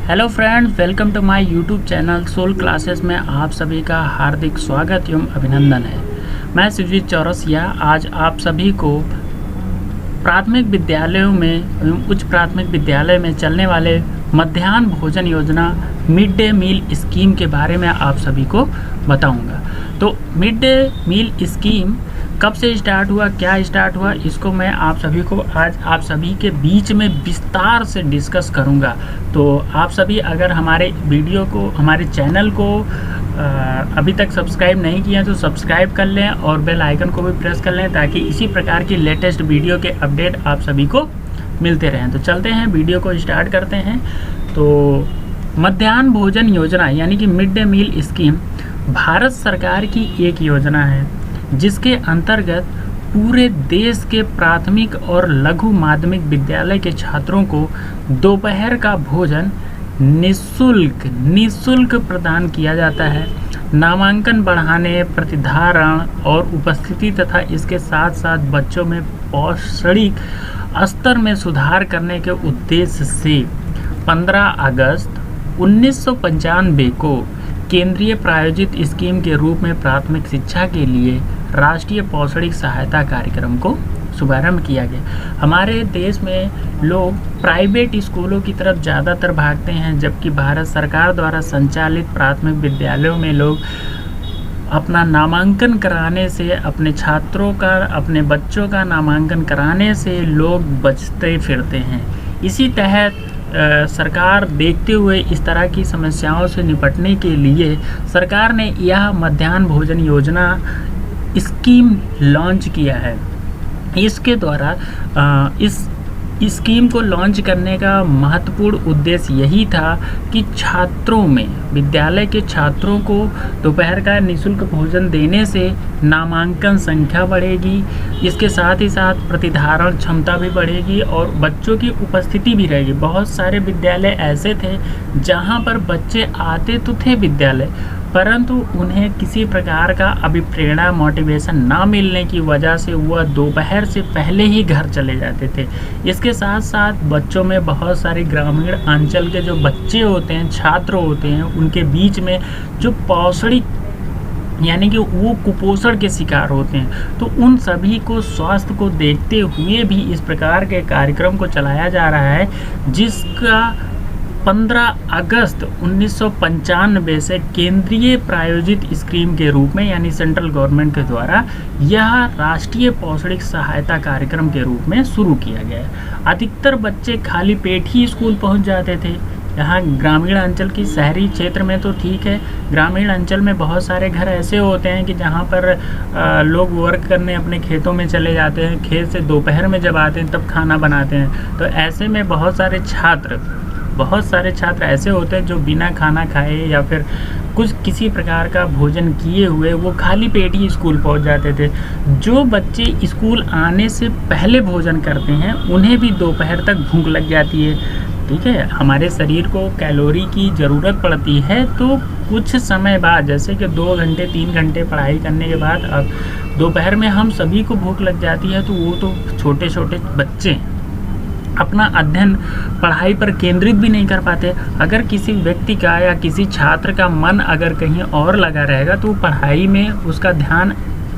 Hello friends, welcome to my YouTube channel Soul Classes में आप सभी का हार्दिक स्वागत एवं अभिनंदन है। मैं शिवजीत चौरसिया आज आप सभी को प्राथमिक विद्यालयों में एवं उच्च प्राथमिक विद्यालय में चलने वाले मध्याह्न भोजन योजना मिड डे मील स्कीम के बारे में आप सभी को बताऊंगा। तो मिड डे मील स्कीम कब से स्टार्ट हुआ, क्या स्टार्ट हुआ, इसको मैं आप सभी को आज आप सभी के बीच में विस्तार से डिस्कस करूंगा। तो आप सभी अगर हमारे वीडियो को, हमारे चैनल को अभी तक सब्सक्राइब नहीं किया तो सब्सक्राइब कर लें और बेल आइकन को भी प्रेस कर लें ताकि इसी प्रकार की लेटेस्ट वीडियो के अपडेट आप सभी को मिलते रहें। तो चलते हैं, वीडियो को स्टार्ट करते हैं। तो मध्याह्न भोजन योजना यानी कि mid day meal scheme Bharat सरकार की एक योजना है जिसके अंतर्गत पूरे देश के प्राथमिक और लघु माध्यमिक विद्यालय के छात्रों को दोपहर का भोजन निःशुल्क प्रदान किया जाता है। नामांकन बढ़ाने, प्रतिधारण और उपस्थिति तथा इसके साथ साथ बच्चों में पौष्टिक स्तर में सुधार करने के उद्देश्य से 15 अगस्त 1995 को केंद्रीय प्रायोजित स्कीम के रूप में प्राथमिक शिक्षा के लिए राष्ट्रीय पौष्टिक सहायता कार्यक्रम को शुभारंभ किया गया। हमारे देश में लोग प्राइवेट स्कूलों की तरफ ज़्यादातर भागते हैं, जबकि भारत सरकार द्वारा संचालित प्राथमिक विद्यालयों में लोग अपना नामांकन कराने से, अपने छात्रों का, अपने बच्चों का नामांकन कराने से लोग बचते फिरते हैं। इसी तहत सरकार देखते हुए इस तरह की समस्याओं से निपटने के लिए सरकार ने यह मध्याह्न भोजन योजना स्कीम लॉन्च किया है। इसके द्वारा इस स्कीम को लॉन्च करने का महत्वपूर्ण उद्देश्य यही था कि छात्रों में, विद्यालय के छात्रों को दोपहर का निःशुल्क भोजन देने से नामांकन संख्या बढ़ेगी, इसके साथ ही साथ प्रतिधारण क्षमता भी बढ़ेगी और बच्चों की उपस्थिति भी रहेगी। बहुत सारे विद्यालय ऐसे थे जहां पर बच्चे आते तो थे विद्यालय, परंतु उन्हें किसी प्रकार का अभिप्रेरणा, मोटिवेशन ना मिलने की वजह से वह दोपहर से पहले ही घर चले जाते थे। इसके साथ साथ बच्चों में बहुत सारे ग्रामीण अंचल के जो बच्चे होते हैं, छात्र होते हैं, उनके बीच में जो पौष्टिक यानी कि वो कुपोषण के शिकार होते हैं। तो उन सभी को, स्वास्थ्य को देखते हुए भी इस प्रकार के कार्यक्रम को चलाया जा रहा है, जिसका 15 अगस्त 1995 से केंद्रीय प्रायोजित स्कीम के रूप में यानी सेंट्रल गवर्नमेंट के द्वारा यह राष्ट्रीय पौष्टिक सहायता कार्यक्रम के रूप में शुरू किया गया है। अधिकतर बच्चे खाली पेट ही स्कूल पहुंच जाते थे। यहाँ ग्रामीण अंचल की, शहरी क्षेत्र में तो ठीक है, ग्रामीण अंचल में बहुत सारे घर ऐसे होते हैं कि जहाँ पर लोग वर्क करने अपने खेतों में चले जाते हैं, खेत से दोपहर में जब आते हैं तब खाना बनाते हैं। तो ऐसे में बहुत सारे छात्र ऐसे होते हैं जो बिना खाना खाए या फिर कुछ किसी प्रकार का भोजन किए हुए वो खाली पेट ही स्कूल पहुंच जाते थे। जो बच्चे स्कूल आने से पहले भोजन करते हैं उन्हें भी दोपहर तक भूख लग जाती है। ठीक है, हमारे शरीर को कैलोरी की ज़रूरत पड़ती है, तो कुछ समय बाद, जैसे कि 2 घंटे 3 घंटे पढ़ाई करने के बाद अब दोपहर में हम सभी को भूख लग जाती है। तो वो तो छोटे छोटे बच्चे अपना अध्ययन, पढ़ाई पर केंद्रित भी नहीं कर पाते। अगर किसी व्यक्ति का या किसी छात्र का मन अगर कहीं और लगा रहेगा तो पढ़ाई में उसका ध्यान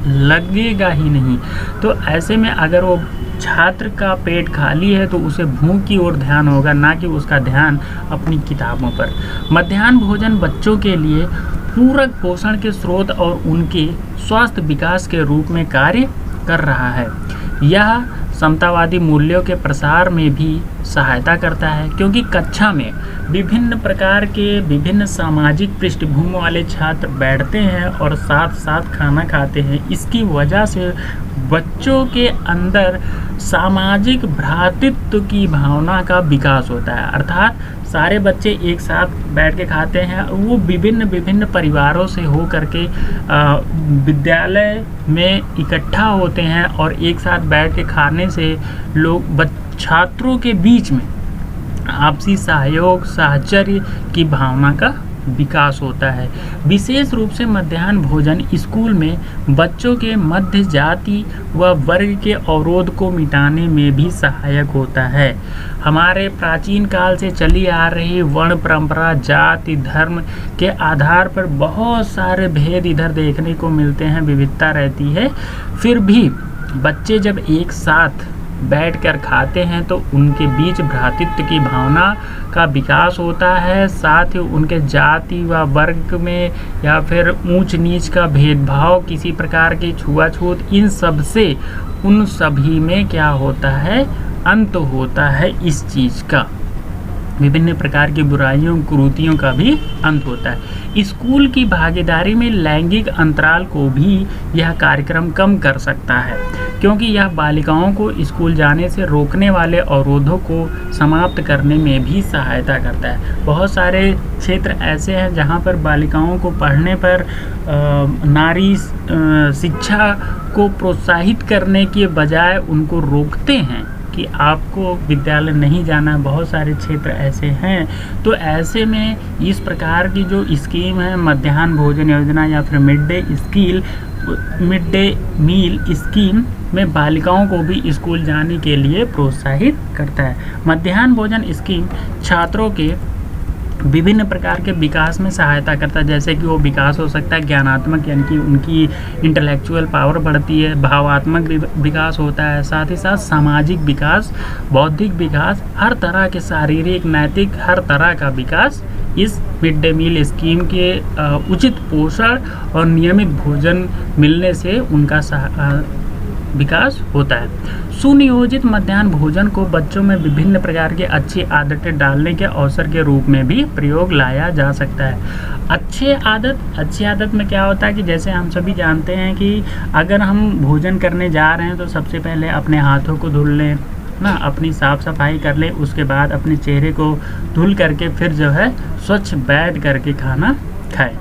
लगेगा ही नहीं। तो ऐसे में अगर वो छात्र का पेट खाली है तो उसे भूख की ओर ध्यान होगा, ना कि उसका ध्यान अपनी किताबों पर। मध्याह्न भोजन बच्चों के लिए पूरक पोषण के स्रोत और उनके स्वास्थ्य विकास के रूप में कार्य कर रहा है। यह समतावादी मूल्यों के प्रसार में भी सहायता करता है, क्योंकि कक्षा में विभिन्न प्रकार के, विभिन्न सामाजिक पृष्ठभूमि वाले छात्र बैठते हैं और साथ साथ खाना खाते हैं। इसकी वजह से बच्चों के अंदर सामाजिक भ्रातृत्व की भावना का विकास होता है। अर्थात सारे बच्चे एक साथ बैठ के खाते हैं, वो विभिन्न परिवारों से हो करके विद्यालय में इकट्ठा होते हैं और एक साथ बैठ के खाने से लोग, छात्रों के बीच में आपसी सहयोग, साहचर्य की भावना का विकास होता है। विशेष रूप से मध्याह्न भोजन स्कूल में बच्चों के मध्य जाति व वर्ग के अवरोध को मिटाने में भी सहायक होता है। हमारे प्राचीन काल से चली आ रही वर्ण परंपरा, जाति, धर्म के आधार पर बहुत सारे भेद इधर देखने को मिलते हैं, विविधता रहती है। फिर भी बच्चे जब एक साथ बैठकर खाते हैं तो उनके बीच भ्रातृत्व की भावना का विकास होता है। साथ ही उनके जाति व वर्ग में या फिर ऊंच नीच का भेदभाव, किसी प्रकार की छुआछूत, इन सब से उन सभी में क्या होता है, अंत होता है। इस चीज़ का विभिन्न प्रकार की बुराइयों, कुरीतियों का भी अंत होता है। स्कूल की भागीदारी में लैंगिक अंतराल को भी यह कार्यक्रम कम कर सकता है, क्योंकि यह बालिकाओं को स्कूल जाने से रोकने वाले अवरोधों को समाप्त करने में भी सहायता करता है। बहुत सारे क्षेत्र ऐसे हैं जहां पर बालिकाओं को पढ़ने पर नारी शिक्षा को प्रोत्साहित करने के बजाय उनको रोकते हैं कि आपको विद्यालय नहीं जाना। बहुत सारे क्षेत्र ऐसे हैं। तो ऐसे में इस प्रकार की जो स्कीम है, मध्याह्न भोजन योजना या फिर मिड डे मील स्कीम में बालिकाओं को भी स्कूल जाने के लिए प्रोत्साहित करता है। मध्याह्न भोजन स्कीम छात्रों के विभिन्न प्रकार के विकास में सहायता करता है, जैसे कि वो विकास हो सकता है ज्ञानात्मक, यानी कि उनकी इंटेलेक्चुअल पावर बढ़ती है, भावात्मक विकास होता है, साथ ही साथ सामाजिक विकास, बौद्धिक विकास, हर तरह के शारीरिक, नैतिक, हर तरह का विकास इस मिड डे मील स्कीम के उचित पोषण और नियमित भोजन मिलने से उनका विकास होता है। सुनियोजित मध्याह्न भोजन को बच्चों में विभिन्न प्रकार की अच्छी आदतें डालने के अवसर के रूप में भी प्रयोग लाया जा सकता है। अच्छी आदत में क्या होता है कि जैसे हम सभी जानते हैं कि अगर हम भोजन करने जा रहे हैं तो सबसे पहले अपने हाथों को धुल लें ना, अपनी साफ़ सफाई कर लें, उसके बाद अपने चेहरे को धुल करके फिर जो है स्वच्छ बैठ करके खाना खाएं।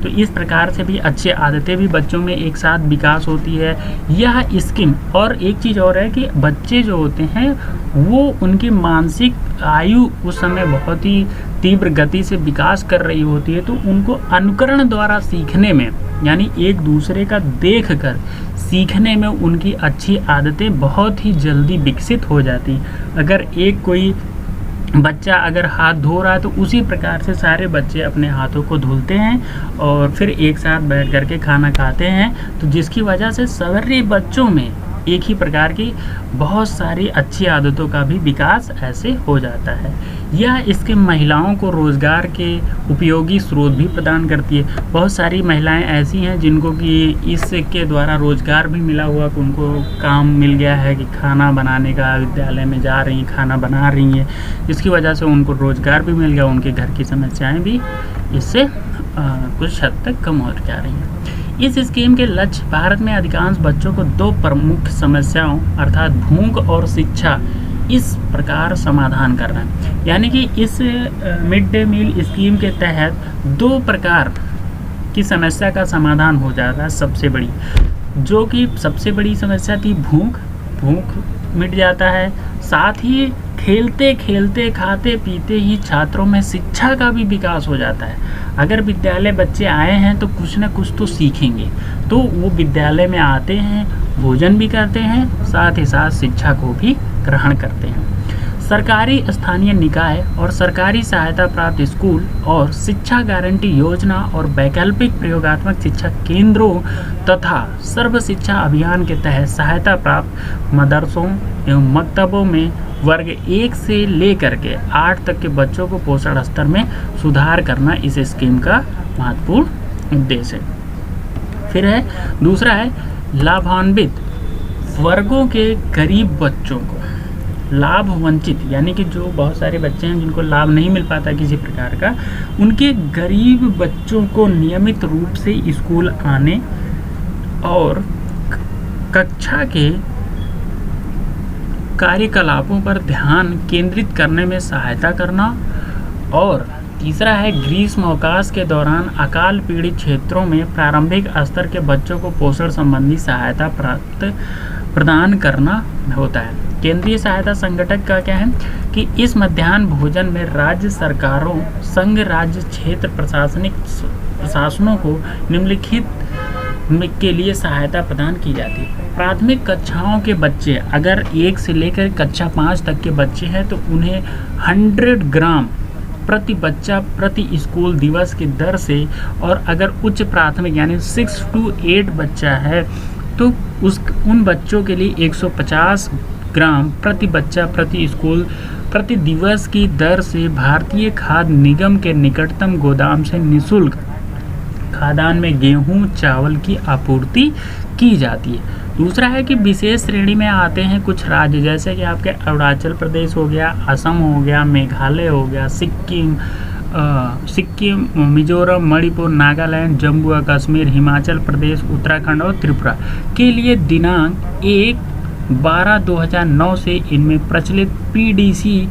तो इस प्रकार से भी अच्छी आदतें भी बच्चों में एक साथ विकास होती है यह स्कीम। और एक चीज़ और है कि बच्चे जो होते हैं वो उनकी मानसिक आयु उस समय बहुत ही तीव्र गति से विकास कर रही होती है, तो उनको अनुकरण द्वारा सीखने में, यानी एक दूसरे का देख कर सीखने में उनकी अच्छी आदतें बहुत ही जल्दी विकसित हो जाती। अगर एक कोई बच्चा अगर हाथ धो रहा है तो उसी प्रकार से सारे बच्चे अपने हाथों को धुलते हैं और फिर एक साथ बैठ करके खाना खाते हैं, तो जिसकी वजह से सभी बच्चों में एक ही प्रकार की बहुत सारी अच्छी आदतों का भी विकास ऐसे हो जाता है। यह इसके महिलाओं को रोज़गार के उपयोगी स्रोत भी प्रदान करती है। बहुत सारी महिलाएं ऐसी हैं जिनको कि इसके द्वारा रोज़गार भी मिला हुआ, कि उनको काम मिल गया है कि खाना बनाने का, विद्यालय में जा रही हैं, खाना बना रही हैं, जिसकी वजह से उनको रोज़गार भी मिल गया, उनके घर की समस्याएँ भी इससे कुछ हद तक कम हो जा रही हैं। इस स्कीम के लक्ष्य भारत में अधिकांश बच्चों को दो प्रमुख समस्याओं अर्थात भूख और शिक्षा इस प्रकार समाधान करना है। यानी कि इस मिड डे मील स्कीम के तहत दो प्रकार की समस्या का समाधान हो जाता है। सबसे बड़ी जो कि सबसे बड़ी समस्या थी भूख मिट जाता है। साथ ही खेलते खेलते, खाते पीते ही छात्रों में शिक्षा का भी विकास हो जाता है। अगर विद्यालय बच्चे आए हैं तो कुछ ना कुछ तो सीखेंगे, तो वो विद्यालय में आते हैं, भोजन भी करते हैं, साथ ही साथ शिक्षा को भी ग्रहण करते हैं। सरकारी स्थानीय निकाय और सरकारी सहायता प्राप्त स्कूल और शिक्षा गारंटी योजना और वैकल्पिक प्रयोगात्मक शिक्षा केंद्रों तथा सर्व शिक्षा अभियान के तहत सहायता प्राप्त मदरसों एवं मकतबों में वर्ग 1 से लेकर के 8 तक के बच्चों को पोषण स्तर में सुधार करना इस स्कीम का महत्वपूर्ण उद्देश्य है। फिर है दूसरा है लाभान्वित वर्गों के गरीब बच्चों को लाभ वंचित, यानी कि जो बहुत सारे बच्चे हैं जिनको लाभ नहीं मिल पाता किसी प्रकार का, उनके गरीब बच्चों को नियमित रूप से स्कूल आने और कक्षा के कार्यकलापों पर ध्यान केंद्रित करने में सहायता करना। और तीसरा है ग्रीष्म अवकाश के दौरान अकाल पीड़ित क्षेत्रों में प्रारंभिक स्तर के बच्चों को पोषण संबंधी सहायता प्रदान करना होता है। केंद्रीय सहायता संगठन का क्या है कि इस मध्याह्न भोजन में राज्य सरकारों, संघ राज्य क्षेत्र प्रशासनों को निम्नलिखित के लिए सहायता प्रदान की जाती है। प्राथमिक कक्षाओं के बच्चे, अगर 1 से लेकर कक्षा 5 तक के बच्चे हैं तो उन्हें 100 ग्राम प्रति बच्चा प्रति स्कूल दिवस की दर से, और अगर उच्च प्राथमिक यानी 6 to 8 बच्चा है तो उन बच्चों के लिए 150 ग्राम प्रति बच्चा प्रति स्कूल प्रति दिवस की दर से भारतीय खाद्य निगम के निकटतम गोदाम से निःशुल्क खाद्यान्न में गेहूं चावल की आपूर्ति की जाती है। दूसरा है कि विशेष श्रेणी में आते हैं कुछ राज्य, जैसे कि आपके अरुणाचल प्रदेश हो गया, असम हो गया, मेघालय हो गया, सिक्किम, मिजोरम, मणिपुर, नागालैंड, जम्मू और कश्मीर, हिमाचल प्रदेश, उत्तराखंड और त्रिपुरा के लिए दिनांक 1/12/2009 से इनमें प्रचलित पीडीसी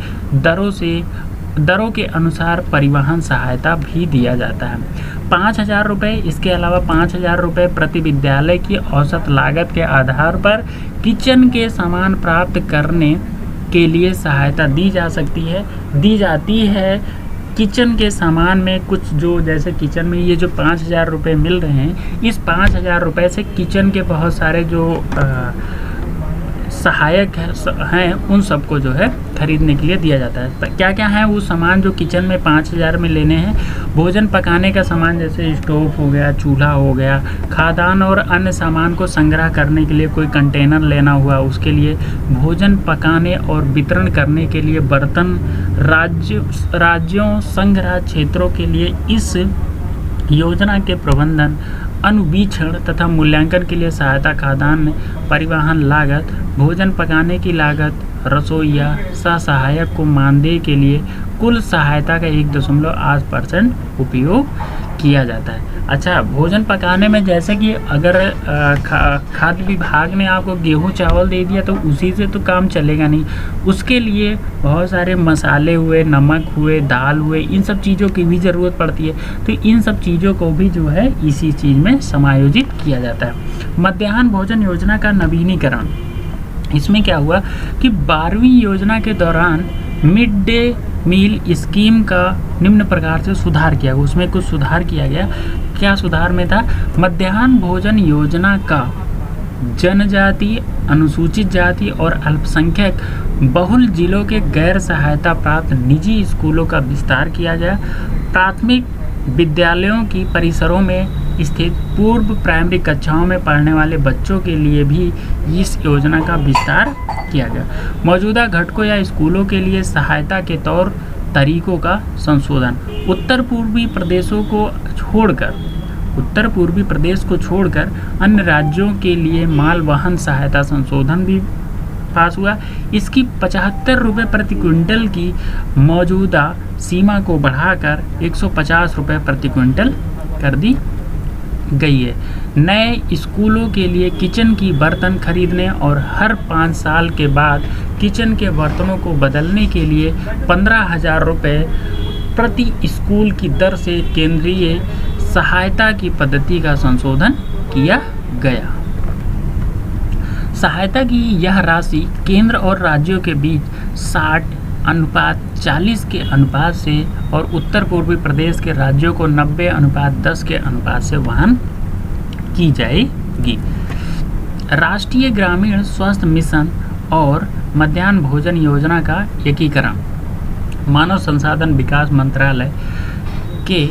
दरों के अनुसार परिवहन सहायता भी दिया जाता है। 5,000 रुपये, इसके अलावा 5,000 रुपये प्रति विद्यालय की औसत लागत के आधार पर किचन के सामान प्राप्त करने के लिए सहायता दी जाती है। किचन के सामान में कुछ जो, जैसे किचन में ये जो 5,000 रुपये मिल रहे हैं, इस 5,000 रुपये से किचन के बहुत सारे जो सहायक हैं उन सबको जो है खरीदने के लिए दिया जाता है। क्या क्या है वो सामान जो किचन में 5,000 में लेने हैं? भोजन पकाने का सामान, जैसे स्टोव हो गया, चूल्हा हो गया, खाद्यान्न और अन्य सामान को संग्रह करने के लिए कोई कंटेनर लेना हुआ, उसके लिए भोजन पकाने और वितरण करने के लिए बर्तन, राज्यों संघ राज्य क्षेत्रों के लिए इस योजना के प्रबंधन, अनुवीक्षण तथा मूल्यांकन के लिए सहायता, खाद्यान्न परिवहन लागत, भोजन पकाने की लागत, रसोइया सह सहायक को मानदेय के लिए कुल सहायता का 1.8% उपयोग किया जाता है। अच्छा, भोजन पकाने में जैसे कि अगर खाद्य विभाग ने आपको गेहूं चावल दे दिया तो उसी से तो काम चलेगा नहीं, उसके लिए बहुत सारे मसाले हुए, नमक हुए, दाल हुए, इन सब चीज़ों की भी ज़रूरत पड़ती है। तो इन सब चीज़ों को भी जो है इसी चीज़ में समायोजित किया जाता है। मध्याह्न भोजन योजना का नवीनीकरण, इसमें क्या हुआ कि 12वीं योजना के दौरान मिड डे मील स्कीम का निम्न प्रकार से सुधार किया, उसमें कुछ सुधार किया गया। क्या सुधार में था? मध्याह्न भोजन योजना का जनजाति, अनुसूचित जाति और अल्पसंख्यक बहुल जिलों के गैर सहायता प्राप्त निजी स्कूलों का विस्तार किया गया। प्राथमिक विद्यालयों की परिसरों में स्थित पूर्व प्राइमरी कक्षाओं में पढ़ने वाले बच्चों के लिए भी इस योजना का विस्तार किया गया। मौजूदा घटकों या स्कूलों के लिए सहायता के तौर तरीकों का संशोधन, उत्तर पूर्वी प्रदेश को छोड़कर अन्य राज्यों के लिए माल वाहन सहायता संशोधन भी पास हुआ। इसकी 75 रुपये प्रति क्विंटल की मौजूदा सीमा को बढ़ाकर 150 रुपये प्रति क्विंटल कर दी गई है। नए स्कूलों के लिए किचन की बर्तन खरीदने और हर 5 साल के बाद किचन के बर्तनों को बदलने के लिए 15,000 रुपये प्रति स्कूल की दर से केंद्रीय सहायता की पद्धति का संशोधन किया गया। सहायता की यह राशि केंद्र और राज्यों के बीच 60:40 के अनुपात से और उत्तर पूर्वी प्रदेश के राज्यों को 90:10 के अनुपात से वहन की जाएगी। राष्ट्रीय ग्रामीण स्वास्थ्य मिशन और मध्याह्न भोजन योजना का एकीकरण, मानव संसाधन विकास मंत्रालय के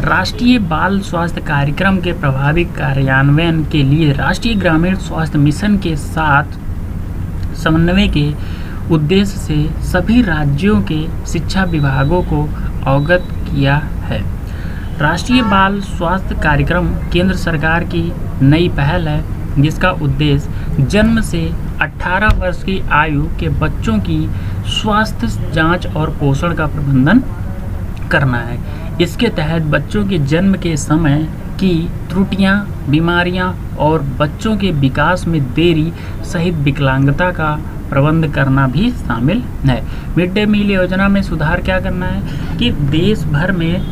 राष्ट्रीय बाल स्वास्थ्य कार्यक्रम के प्रभावी कार्यान्वयन के लिए राष्ट्रीय ग्रामीण स्वास्थ्य मिशन के साथ समन्वय के उद्देश्य से सभी राज्यों के शिक्षा विभागों को अवगत किया है। राष्ट्रीय बाल स्वास्थ्य कार्यक्रम केंद्र सरकार की नई पहल है, जिसका उद्देश्य जन्म से 18 वर्ष की आयु के बच्चों की स्वास्थ्य जांच और पोषण का प्रबंधन करना है। इसके तहत बच्चों के जन्म के समय की त्रुटियां, बीमारियां और बच्चों के विकास में देरी सहित विकलांगता का प्रबंध करना भी शामिल है। मिड डे मील योजना में सुधार क्या करना है कि देश भर में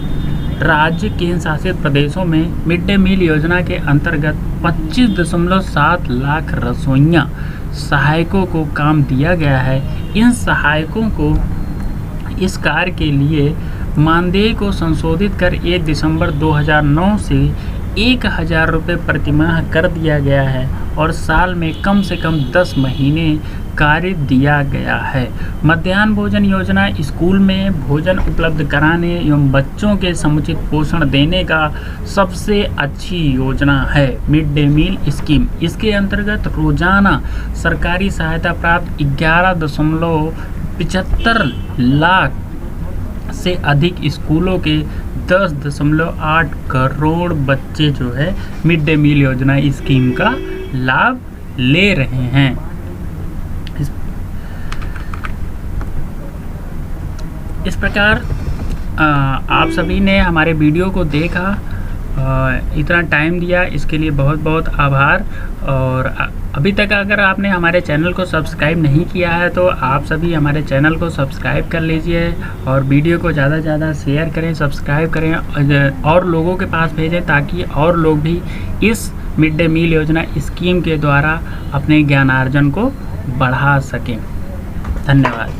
राज्य केंद्र शासित प्रदेशों में मिड डे मील योजना के अंतर्गत 25.7 लाख रसोइयाँ सहायकों को काम दिया गया है। इन सहायकों को इस कार्य के लिए मानदेय को संशोधित कर 1 दिसंबर 2009 से 1000 रुपये प्रतिमाह कर दिया गया है और साल में कम से कम 10 महीने कार्य दिया गया है। मध्याह्न भोजन योजना स्कूल में भोजन उपलब्ध कराने एवं बच्चों के समुचित पोषण देने का सबसे अच्छी योजना है। मिड डे मील स्कीम, इसके अंतर्गत रोजाना सरकारी सहायता प्राप्त 11.75 लाख से अधिक स्कूलों के 10.8 करोड़ बच्चे जो है मिड डे मील योजना स्कीम का लाभ ले रहे हैं। इस प्रकार आप सभी ने हमारे वीडियो को देखा, इतना टाइम दिया, इसके लिए बहुत बहुत आभार। और अभी तक अगर आपने हमारे चैनल को सब्सक्राइब नहीं किया है तो आप सभी हमारे चैनल को सब्सक्राइब कर लीजिए और वीडियो को ज़्यादा से ज़्यादा शेयर करें, सब्सक्राइब करें और लोगों के पास भेजें ताकि और लोग भी इस मिड डे मील योजना स्कीम के द्वारा अपने ज्ञानार्जन को बढ़ा सकें। धन्यवाद।